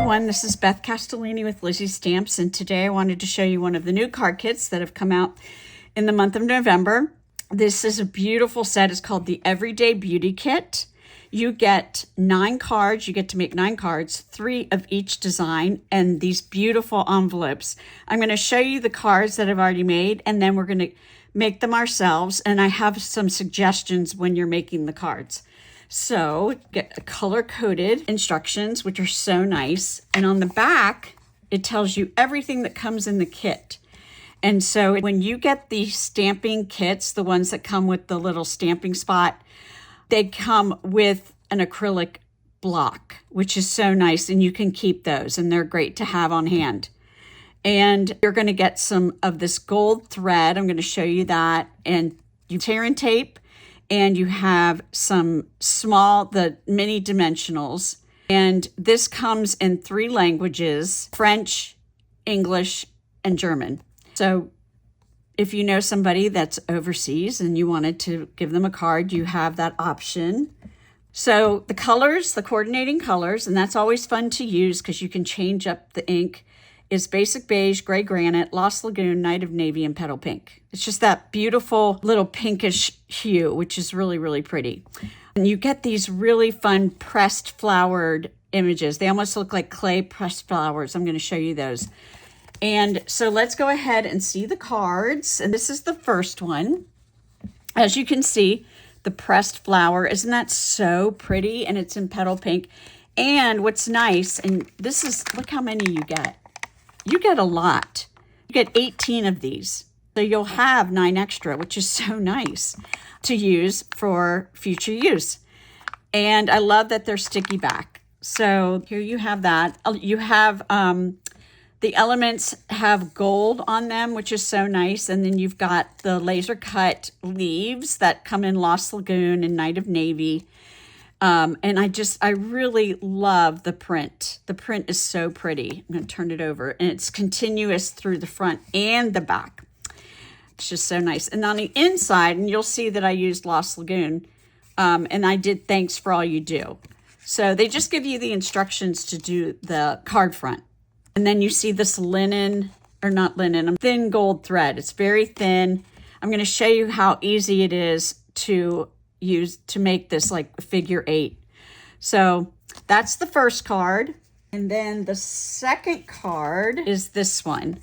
everyone, this is Beth Castellini with Lizzie Stamps, and today I wanted to show you one of the new card kits that have come out in the month of November. This is a beautiful set. It's called the Everyday Beauty Kit. You get 9 cards. You get to make 9 cards, 3 of each design, and these beautiful envelopes. I'm going to show you the cards that I've already made, and then we're going to make them ourselves, and I have some suggestions when you're making the cards. So get color-coded instructions, which are so nice. And on the back, it tells you everything that comes in the kit. And so when you get the stamping kits, the ones that come with the little stamping spot, they come with an acrylic block, which is so nice. And you can keep those, and they're great to have on hand. And you're going to get some of this gold thread. I'm going to show you that. And you tear and tape. And you have some the mini dimensionals. And this comes in 3 languages, French, English, and German. So if you know somebody that's overseas and you wanted to give them a card, you have that option. So the colors, the coordinating colors, and that's always fun to use because you can change up the ink, is Basic Beige, Gray Granite, Lost Lagoon, Night of Navy, and Petal Pink. It's just that beautiful little pinkish hue, which is really, really pretty. And you get these really fun pressed flowered images. They almost look like clay pressed flowers. I'm going to show you those. And so let's go ahead and see the cards. And this is the first one. As you can see, the pressed flower. Isn't that so pretty? And it's in Petal Pink. And what's nice, and this is, look how many you get. You get a lot. You get 18 of these. So you'll have 9 extra, which is so nice to use for future use. And I love that they're sticky back. So here you have that. You have the elements have gold on them, which is so nice. And then you've got the laser cut leaves that come in Lost Lagoon and Night of Navy. And I really love the print. The print is so pretty. I'm going to turn it over, and it's continuous through the front and the back. It's just so nice. And on the inside, and you'll see that I used Lost Lagoon, and I did Thanks for All You Do. So they just give you the instructions to do the card front. And then you see this thin gold thread. It's very thin. I'm going to show you how easy it is to use to make this like a figure 8. So that's the first card. And then the second card is this one.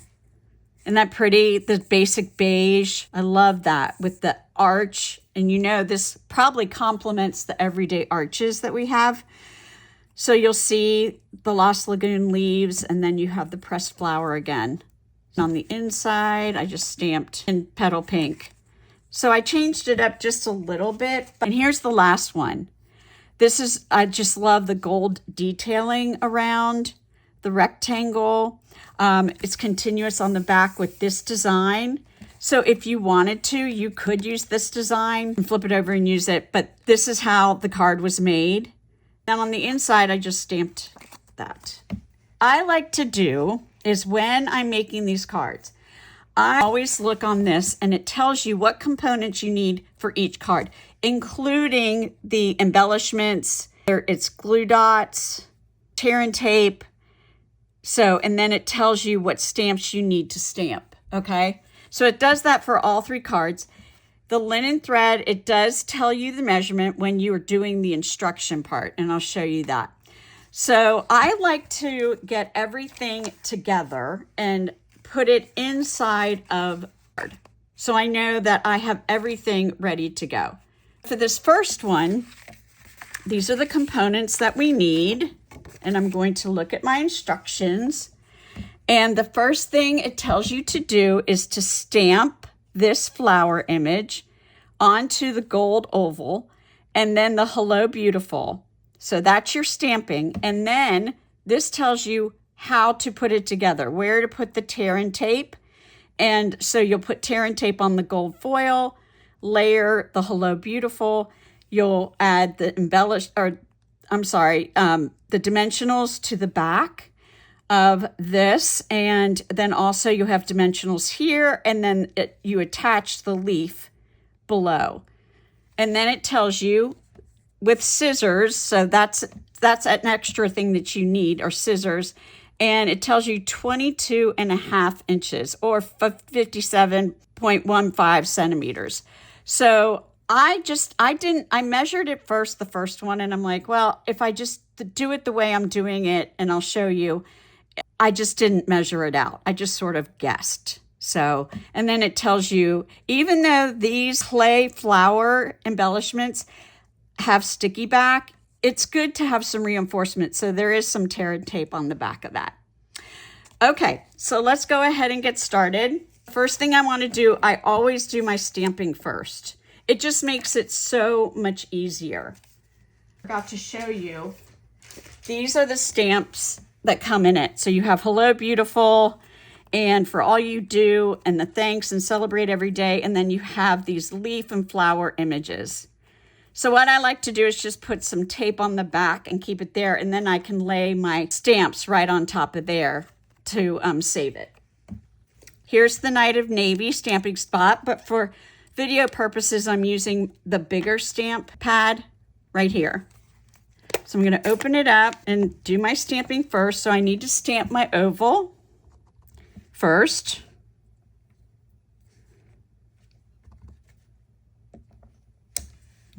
Isn't that pretty? The Basic Beige. I love that with the arch. And you know, this probably complements the everyday arches that we have. So you'll see the Lost Lagoon leaves, and then you have the pressed flower again. And on the inside, I just stamped in Petal Pink. So I changed it up just a little bit. And here's the last one. I just love the gold detailing around the rectangle. It's continuous on the back with this design. So if you wanted to, you could use this design and flip it over and use it. But this is how the card was made. And on the inside, I just stamped that. I like to do is when I'm making these cards, I always look on this, and it tells you what components you need for each card, including the embellishments. It's glue dots, tear and tape. So, and then it tells you what stamps you need to stamp, okay? So it does that for all 3 cards. The linen thread, it does tell you the measurement when you are doing the instruction part, and I'll show you that. So I like to get everything together and put it inside of the card, so I know that I have everything ready to go. For this first one, these are the components that we need, and I'm going to look at my instructions. And the first thing it tells you to do is to stamp this flower image onto the gold oval, and then the Hello Beautiful. So that's your stamping. And then this tells you how to put it together, where to put the tear and tape. And so you'll put tear and tape on the gold foil, layer the Hello Beautiful. You'll add the the dimensionals to the back of this, and then also you have dimensionals here, and then you attach the leaf below. And then it tells you with scissors, so that's that's an extra thing that you need, or scissors. And it tells you 22.5 inches or 57.15 centimeters. So I measured it first, the first one, and I'm like, well, if I just do it the way I'm doing it, and I'll show you, I just didn't measure it out. I just sort of guessed. So, and then it tells you, even though these clay flower embellishments have sticky back, it's good to have some reinforcement. So there is some tear and tape on the back of that. Okay, so let's go ahead and get started. First thing I want to do, I always do my stamping first. It just makes it so much easier. I forgot to show you, these are the stamps that come in it. So you have Hello Beautiful, and For All You Do, and the Thanks and Celebrate Every Day, and then you have these leaf and flower images. So what I like to do is just put some tape on the back and keep it there, and then I can lay my stamps right on top of there to save it. Here's the Night of Navy stamping spot, but for video purposes, I'm using the bigger stamp pad right here. So I'm going to open it up and do my stamping first. So I need to stamp my oval first.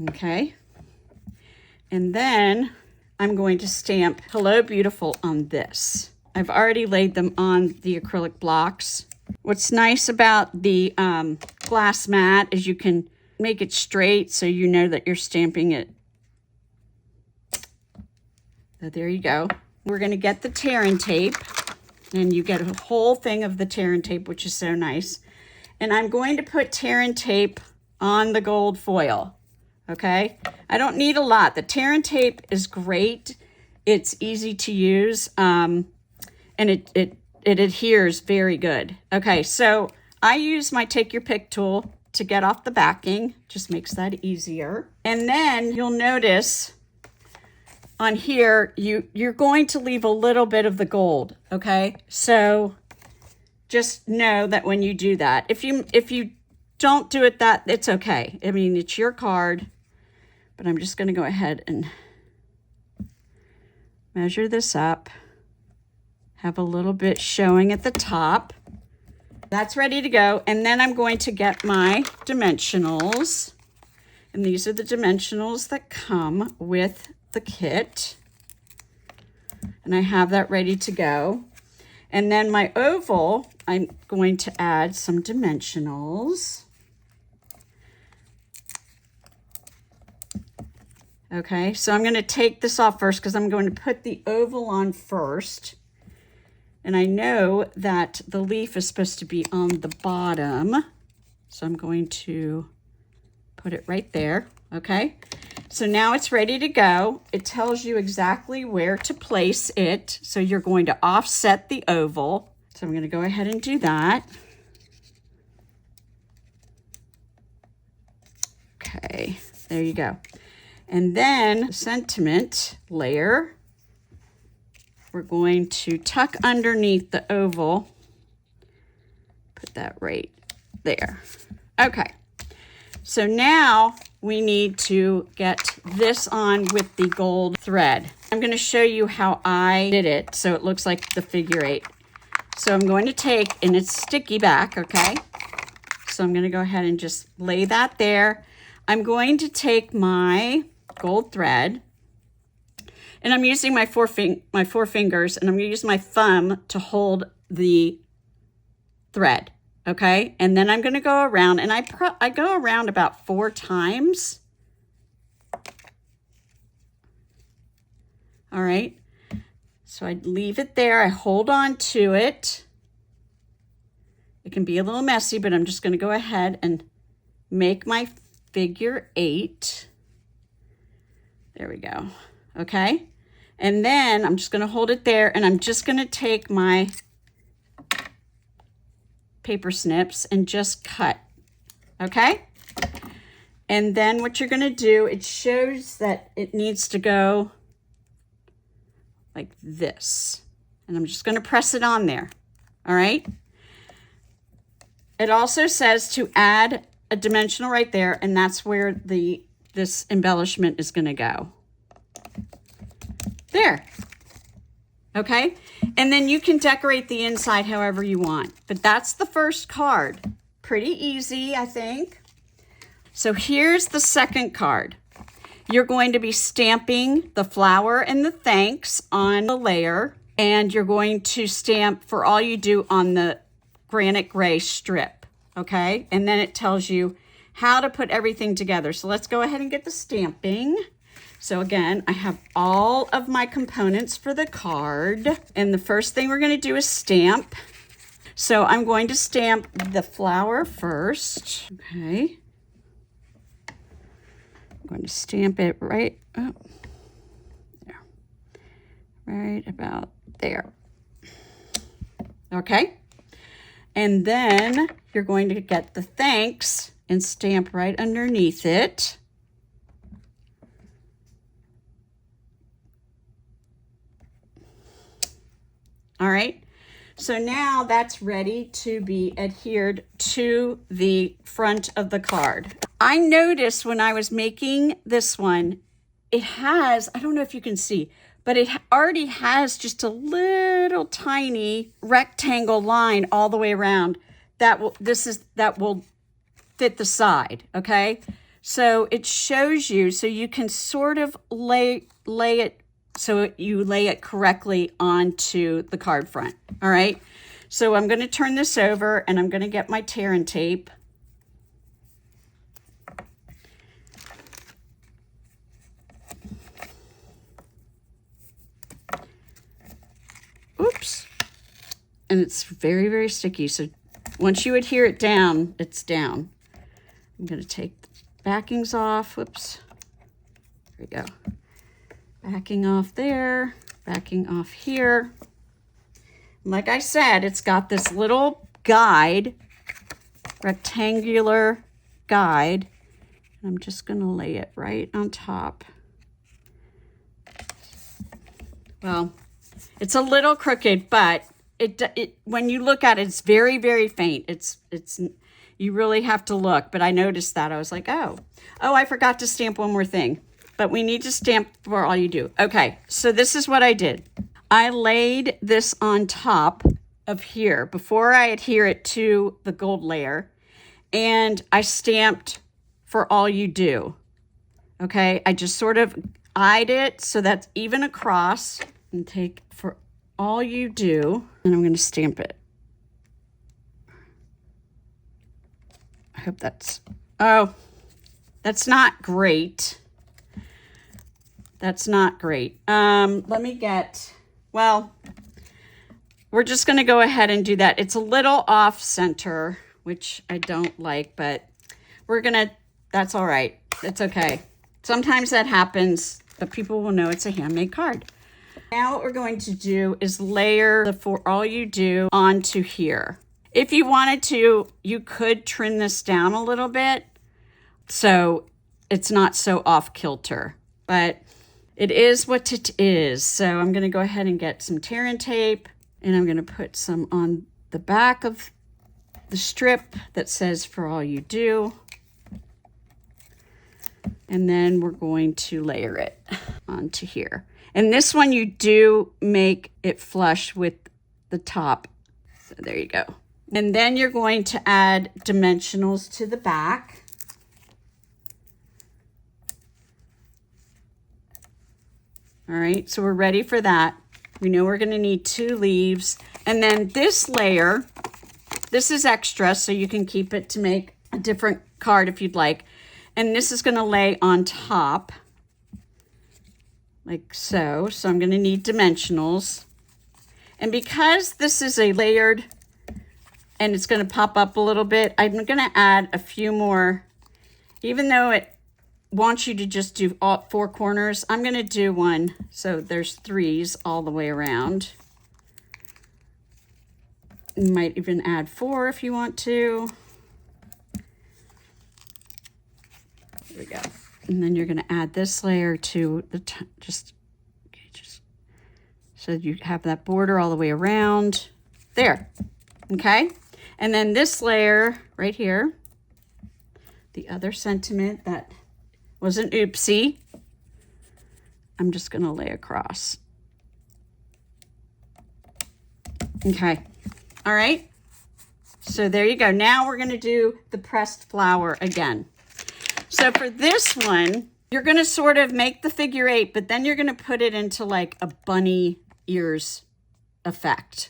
Okay. And then I'm going to stamp Hello Beautiful on this. I've already laid them on the acrylic blocks. What's nice about the glass mat is you can make it straight so you know that you're stamping it. So there you go. We're going to get the tear and tape, and you get a whole thing of the tear and tape, which is so nice. And I'm going to put tear and tape on the gold foil. Okay, I don't need a lot. The tear and tape is great. It's easy to use, and it adheres very good. Okay, so I use my Take Your Pick tool to get off the backing. Just makes that easier. And then you'll notice on here, you're going to leave a little bit of the gold. Okay, so just know that when you do that, if you don't do it, it's okay. I mean, it's your card. But I'm just going to go ahead and measure this up. Have a little bit showing at the top. That's ready to go. And then I'm going to get my dimensionals. And these are the dimensionals that come with the kit. And I have that ready to go. And then my oval, I'm going to add some dimensionals. Okay, so I'm going to take this off first because I'm going to put the oval on first. And I know that the leaf is supposed to be on the bottom. So I'm going to put it right there. Okay, so now it's ready to go. It tells you exactly where to place it. So you're going to offset the oval. So I'm going to go ahead and do that. Okay, there you go. And then the sentiment layer, we're going to tuck underneath the oval. Put that right there. Okay, so now we need to get this on with the gold thread. I'm going to show you how I did it so it looks like the figure 8. So I'm going to take, and it's sticky back, okay? So I'm going to go ahead and just lay that there. I'm going to take my gold thread, and I'm using my four fingers, and I'm going to use my thumb to hold the thread, okay? And then I'm going to go around, and I go around about 4 times. All right, so I leave it there. I hold on to it. It can be a little messy, but I'm just going to go ahead and make my figure 8. There we go. Okay. And then I'm just going to hold it there, and I'm just going to take my paper snips and just cut. Okay. And then what you're going to do, it shows that it needs to go like this. And I'm just going to press it on there. All right. It also says to add a dimensional right there, and that's where this embellishment is going to go. There. Okay, and then you can decorate the inside however you want. But that's the first card. Pretty easy, I think. So here's the second card. You're going to be stamping the flower and the thanks on the layer, and you're going to stamp For All You Do on the granite gray strip, okay? And then it tells you how to put everything together. So let's go ahead and get the stamping. So again, I have all of my components for the card. And the first thing we're going to do is stamp. So I'm going to stamp the flower first. Okay. I'm going to stamp it right up there. Right about there. Okay. And then you're going to get the thanks and stamp right underneath it. All right, so now that's ready to be adhered to the front of the card. I noticed when I was making this one, it has, I don't know if you can see, but it already has just a little tiny rectangle line all the way around that will fit the side, okay? So it shows you, so you can sort of lay it, so you lay it correctly onto the card front, all right? So I'm gonna turn this over and I'm gonna get my tear and tape. Oops. And it's very, very sticky. So once you adhere it down, it's down. I'm gonna take the backings off. Whoops. There we go. Backing off there, backing off here. Like I said, it's got this little guide, rectangular guide. I'm just gonna lay it right on top. Well, it's a little crooked, but it when you look at it, it's very, very faint. It's you really have to look, but I noticed that. I was like, oh, I forgot to stamp one more thing. But we need to stamp For All You Do. Okay, so this is what I did. I laid this on top of here before I adhere it to the gold layer. And I stamped For All You Do. Okay, I just sort of eyed it so that's even across. And take For All You Do. And I'm going to stamp it. I hope that's... Oh, that's not great. That's not great. Let me get, well, we're just going to go ahead and do that. It's a little off center, which I don't like, but we're going to, that's all right. It's okay. Sometimes that happens, but people will know it's a handmade card. Now what we're going to do is layer the For All You Do onto here. If you wanted to, you could trim this down a little bit so it's not so off kilter, but it is what it is. So I'm going to go ahead and get some tear and tape, and I'm going to put some on the back of the strip that says For All You Do. And then we're going to layer it onto here. And this one, you do make it flush with the top. So there you go. And then you're going to add dimensionals to the back. All right, so we're ready for that. We know we're gonna need 2 leaves. And then this layer, this is extra, so you can keep it to make a different card if you'd like. And this is gonna lay on top, like so. So I'm gonna need dimensionals. And because this is a layered, and it's gonna pop up a little bit, I'm gonna add a few more, even though it wants you to just do all 4 corners. I'm going to do one, so there's 3s all the way around. You might even add 4 if you want to. There we go. And then you're going to add this layer to the just so you have that border all the way around. There. Okay. And then this layer right here, the other sentiment that was an oopsie, I'm just going to lay across. Okay. All right. So there you go. Now we're going to do the pressed flower again. So for this one, you're going to sort of make the figure 8, but then you're going to put it into like a bunny ears effect.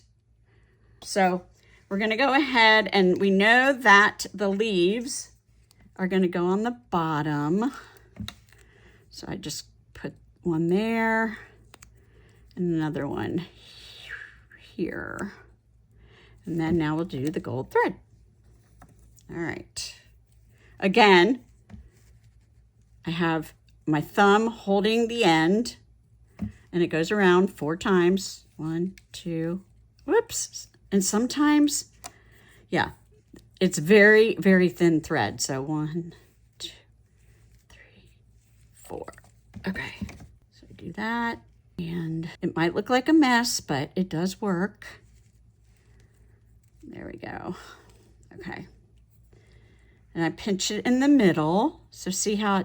So we're going to go ahead, and we know that the leaves are going to go on the bottom. So I just put one there and another one here. And then now we'll do the gold thread. All right. Again, I have my thumb holding the end, and it goes around 4 times. 1, 2, whoops. And sometimes, yeah, it's very, very thin thread. So 1, 2, 3, 4. Okay, so do that. And it might look like a mess, but it does work. There we go. Okay. And I pinch it in the middle. So see how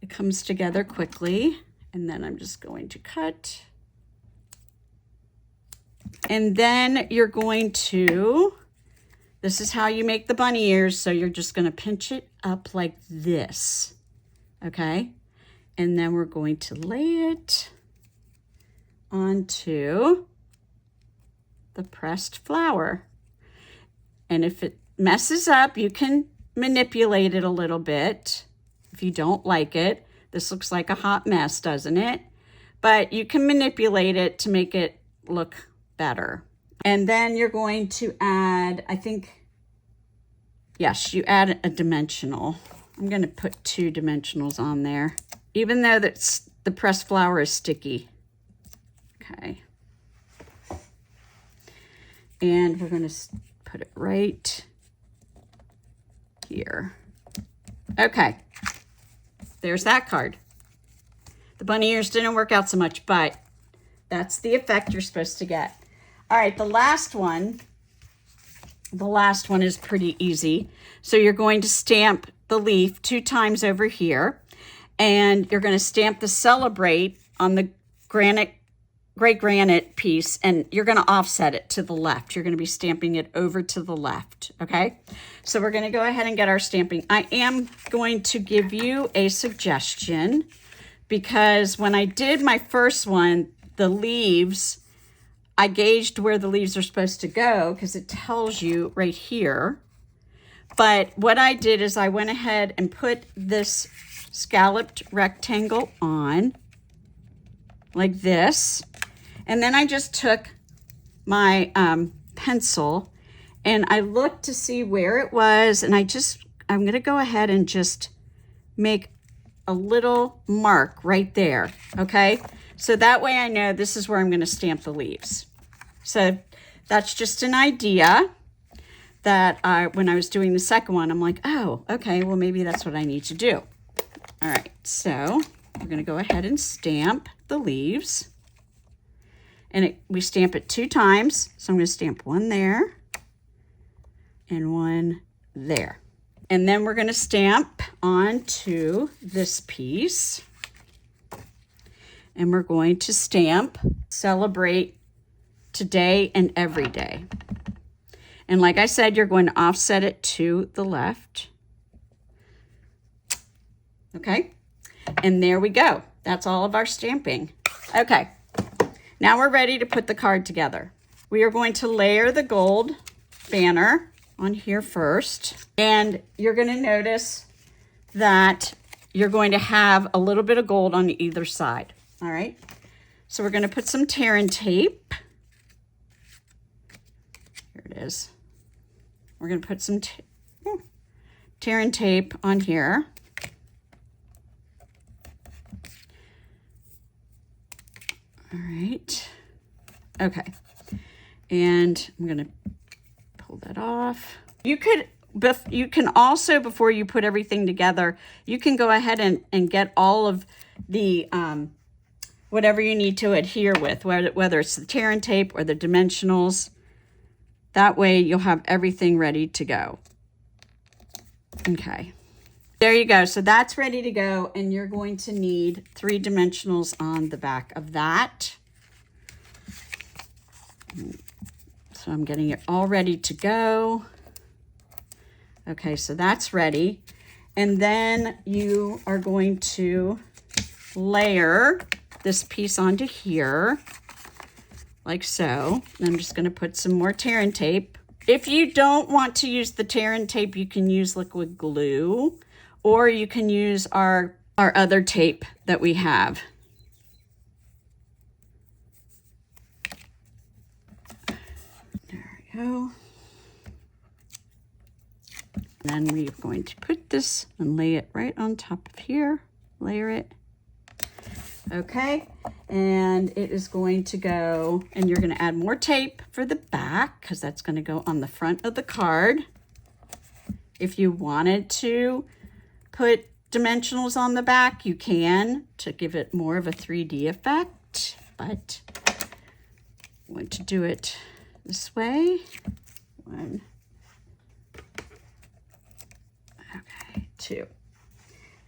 it comes together quickly. And then I'm just going to cut. And then you're going to, this is how you make the bunny ears. So you're just going to pinch it up like this. Okay. And then we're going to lay it onto the pressed flower. And if it messes up, you can manipulate it a little bit. If you don't like it, this looks like a hot mess, doesn't it? But you can manipulate it to make it look better. And then you're going to add, I think, yes, you add a dimensional. I'm going to put 2 dimensionals on there, even though that's, the pressed flower is sticky. Okay. And we're going to put it right here. Okay. There's that card. The bunny ears didn't work out so much, but that's the effect you're supposed to get. All right, the last one is pretty easy. So you're going to stamp the leaf 2 times over here, and you're going to stamp the celebrate on the gray granite piece, and you're going to offset it to the left. You're going to be stamping it over to the left, okay? So we're going to go ahead and get our stamping. I am going to give you a suggestion, because when I did my first one, the leaves, I gauged where the leaves are supposed to go because it tells you right here. But what I did is I went ahead and put this scalloped rectangle on like this. And then I just took my pencil and I looked to see where it was. And I'm going to go ahead and just make a little mark right there. Okay. So that way I know this is where I'm going to stamp the leaves. So that's just an idea that when I was doing the second one, I'm like, oh, okay, well, maybe that's what I need to do. All right. So we're going to go ahead and stamp the leaves. And we stamp it 2 times. So I'm going to stamp 1 there and 1 there. And then we're going to stamp onto this piece. And we're going to stamp celebrate today and every day. And like I said, you're going to offset it to the left. Okay. And there we go. That's all of our stamping. Okay. Now we're ready to put the card together. We are going to layer the gold banner on here first. And you're going to notice that you're going to have a little bit of gold on either side. All right. So we're going to put some tear and tape. Here it is. We're going to put some tear and tape on here. All right. Okay. And I'm going to pull that off. You can also, before you put everything together, you can go ahead and get all of the whatever you need to adhere with, whether it's the tear and tape or the dimensionals. That way you'll have everything ready to go. Okay. There you go. So that's ready to go. And you're going to need 3 dimensionals on the back of that. So I'm getting it all ready to go. Okay, so that's ready. And then you are going to layer this piece onto here, like so. And I'm just gonna put some more tear and tape. If you don't want to use the tear and tape, you can use liquid glue, or you can use our other tape that we have. There we go. And then we're going to put this and lay it right on top of here, layer it. Okay, and it is going to go, and you're going to add more tape for the back because that's going to go on the front of the card. If you wanted to put dimensionals on the back, you can to give it more of a 3D effect, but I want to do it this way. One. Okay, two.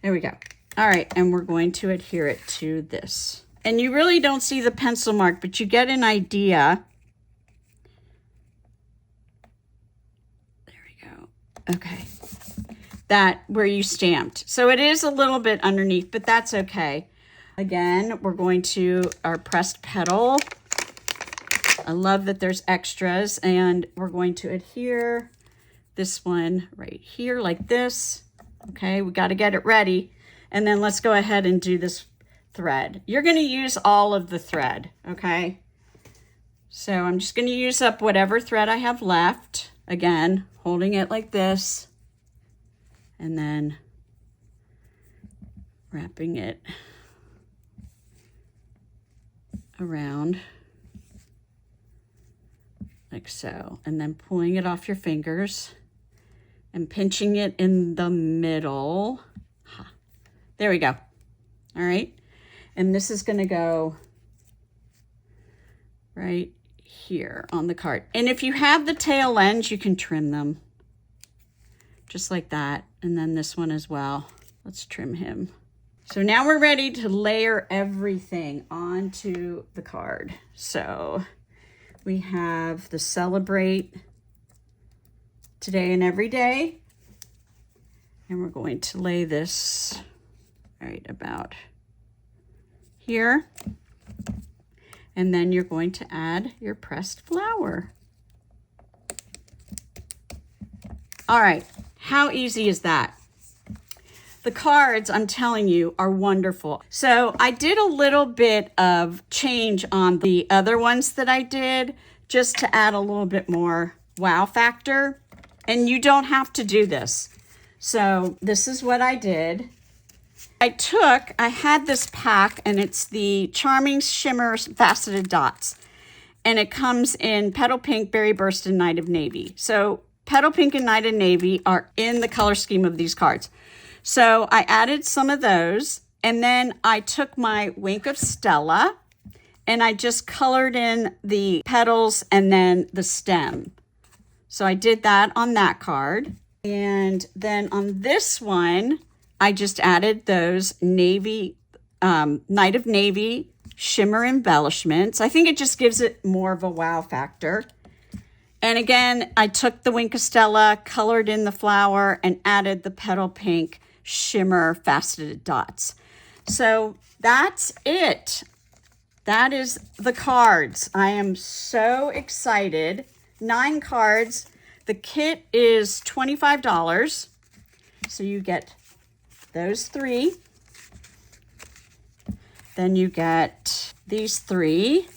There we go. All right, and we're going to adhere it to this. And you really don't see the pencil mark, but you get an idea. There we go. Okay. That where you stamped. So it is a little bit underneath, but that's okay. Again, we're going to our pressed petal. I love that there's extras, and we're going to adhere this one right here like this. Okay, we got to get it ready. And then let's go ahead and do this thread. You're going to use all of the thread, okay? So I'm just going to use up whatever thread I have left. Again, holding it like this. And then wrapping it around like so. And then pulling it off your fingers and pinching it in the middle. There we go. All right. And this is going to go right here on the card. And if you have the tail ends, you can trim them just like that. And then this one as well. Let's trim him. So now we're ready to layer everything onto the card. So we have the celebrate today and every day. And we're going to lay this right about here. And then you're going to add your pressed flower. All right, how easy is that? The cards, I'm telling you, are wonderful. So I did a little bit of change on the other ones that I did just to add a little bit more wow factor. And you don't have to do this. So this is what I did. I had this pack, and it's the Charming Shimmer Faceted Dots. And it comes in Petal Pink, Berry Burst, and Night of Navy. So Petal Pink and Night of Navy are in the color scheme of these cards. So I added some of those, and then I took my Wink of Stella, and I just colored in the petals and then the stem. So I did that on that card. And then on this one, I just added those navy, Night of Navy shimmer embellishments. I think it just gives it more of a wow factor. And again, I took the Wink of Stella, colored in the flower, and added the Petal Pink shimmer faceted dots. So that's it. That is the cards. I am so excited. 9 cards. The kit is $25. So you get those 3. Then you get these 3.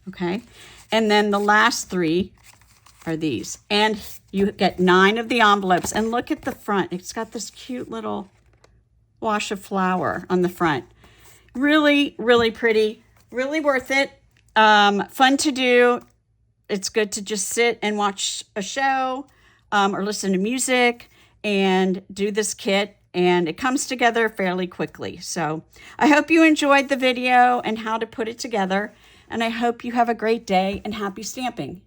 Okay. And then the last 3 are these. And you get 9 of the envelopes. And look at the front. It's got this cute little wash of flower on the front. Really, really pretty. Really worth it. Fun to do. It's good to just sit and watch a show or listen to music and do this kit. And it comes together fairly quickly. So I hope you enjoyed the video and how to put it together. And I hope you have a great day and happy stamping.